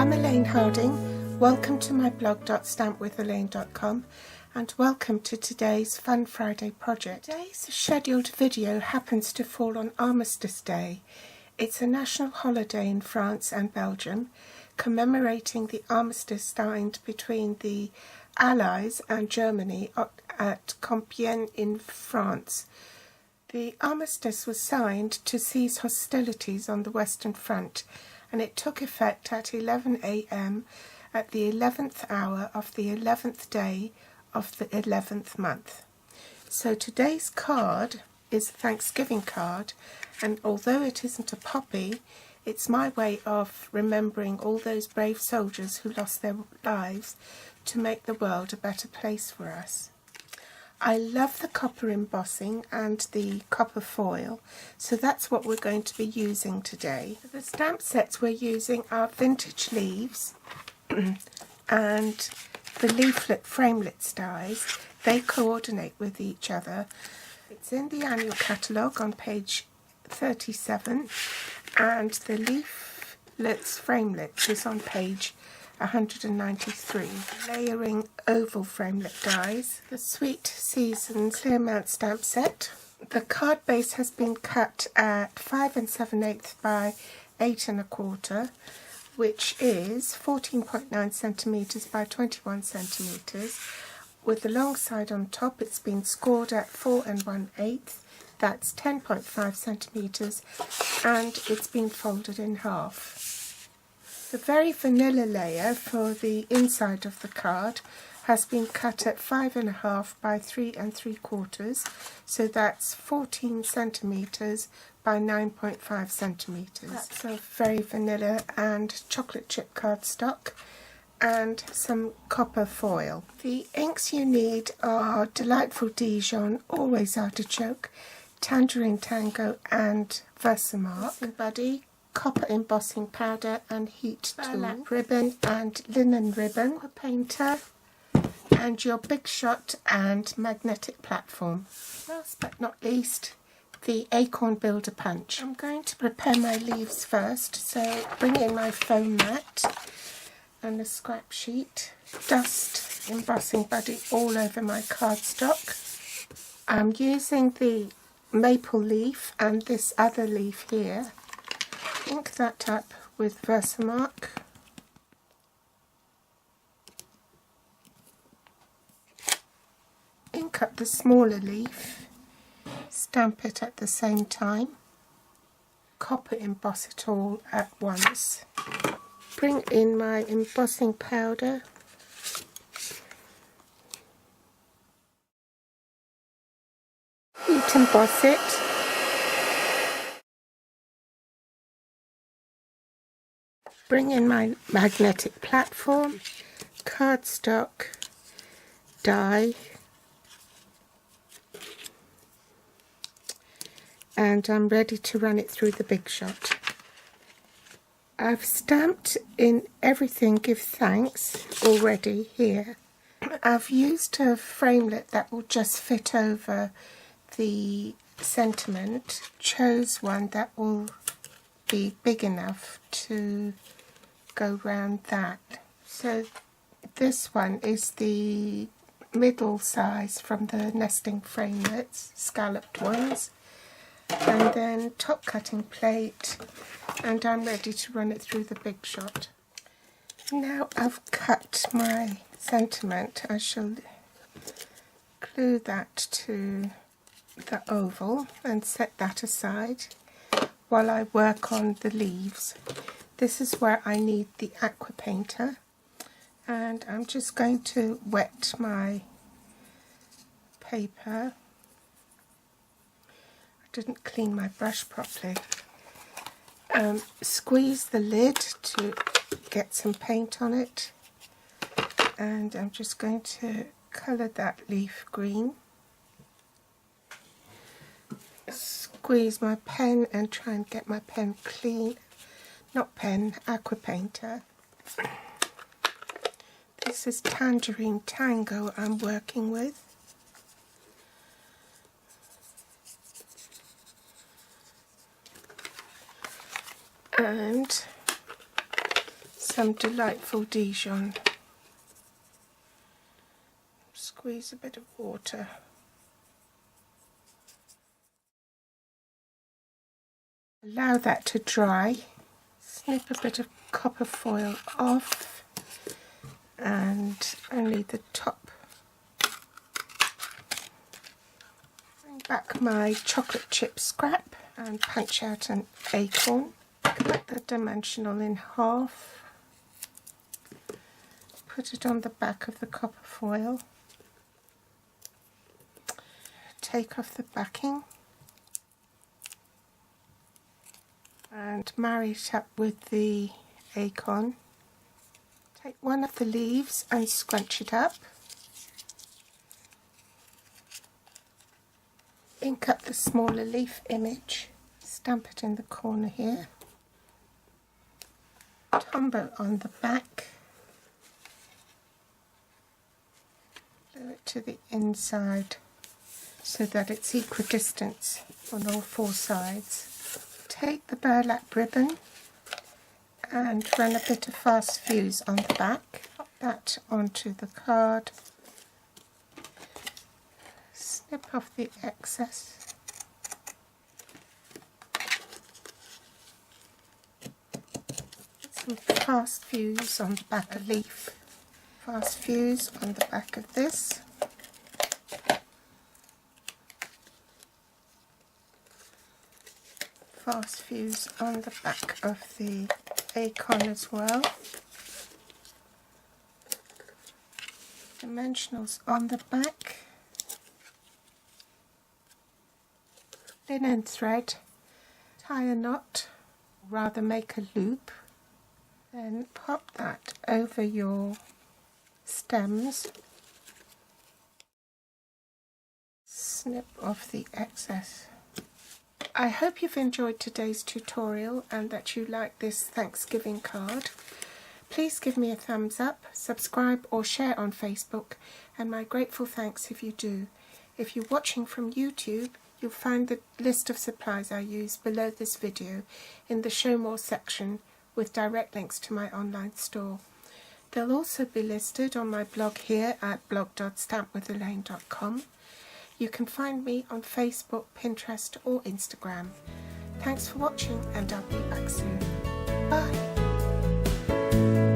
I'm Elaine Harding. Welcome to my blog stampwithelaine.com and welcome to today's Fun Friday project. Today's scheduled video happens to fall on Armistice Day. It's a national holiday in France and Belgium, commemorating the armistice signed between the Allies and Germany at Compiègne in France. The armistice was signed to cease hostilities on the Western Front, and it took effect at 11 a.m. at the 11th hour of the 11th day of the 11th month. So today's card is a Thanksgiving card, and although it isn't a poppy, it's my way of remembering all those brave soldiers who lost their lives to make the world a better place for us. I love the copper embossing and the copper foil, so that's what we're going to be using today. The stamp sets we're using are vintage leaves and the leaflet framelit dies. They coordinate with each other. It's in the annual catalogue on page 37, and the leaflets framelits is on page 193. Layering oval framelit dies. The Sweet Seasons Clear Mount stamp set. The card base has been cut at 5 7/8 by 8 1/4, which is 14.9 centimetres by 21 centimetres. With the long side on top, it's been scored at 4 1/8. That's 10.5 centimetres, and it's been folded in half. The very vanilla layer for the inside of the card has been cut at 5 1/2 by 3 3/4, so that's 14 centimetres by 9.5 centimetres. That's a very vanilla and chocolate chip cardstock and some copper foil. The inks you need are Delightful Dijon, Always Artichoke, Tangerine Tango and Versamark. Buddy, copper embossing powder and heat tool, ribbon and linen ribbon, aqua painter, and your Big Shot and magnetic platform. Last but not least, the acorn builder punch. I'm going to prepare my leaves first, so bring in my foam mat and a scrap sheet. Dust embossing buddy all over my cardstock. I'm using the maple leaf and this other leaf here. Ink that up with Versamark. Ink up the smaller leaf. Stamp it at the same time. Copper emboss it all at once. Bring in my embossing powder. Heat emboss it. Bring in my magnetic platform, cardstock, die, and I'm ready to run it through the Big Shot. I've stamped in Everything Give Thanks already here. I've used a framelit that will just fit over the sentiment. Chose one that will be big enough to go round that. So this one is the middle size from the nesting framelits, scalloped ones, and then top cutting plate, and I'm ready to run it through the Big Shot. Now I've cut my sentiment, I shall glue that to the oval and set that aside while I work on the leaves. This is where I need the aqua painter, and I'm just going to wet my paper. I didn't clean my brush properly. Squeeze the lid to get some paint on it, and I'm just going to colour that leaf green. Squeeze my pen and try and get my pen clean. Not pen, aqua painter. This is Tangerine Tango I'm working with. And some delightful Dijon. Squeeze a bit of water. Allow that to dry. Snip a bit of copper foil off and only the top. Bring back my chocolate chip scrap and punch out an acorn. Cut the dimensional in half. Put it on the back of the copper foil. Take off the backing and marry it up with the acorn. Take one of the leaves and scrunch it up. Ink up the smaller leaf image, stamp it in the corner here. Tumble on the back. Glue it to the inside so that it's equidistant on all four sides. Take the burlap ribbon and run a bit of fast fuse on the back. Pop that onto the card. Snip off the excess. Some fast fuse on the back of the leaf. Fast fuse on the back of this. Fast fuse on the back of the acorn as well. Dimensionals on the back. Linen thread. Tie a knot, rather make a loop. Then pop that over your stems. Snip off the excess. I hope you've enjoyed today's tutorial and that you like this Thanksgiving card. Please give me a thumbs up, subscribe or share on Facebook, and my grateful thanks if you do. If you're watching from YouTube, you'll find the list of supplies I use below this video in the Show More section with direct links to my online store. They'll also be listed on my blog here at blog.stampwithelaine.com. You can find me on Facebook, Pinterest or Instagram. Thanks for watching and I'll be back soon. Bye!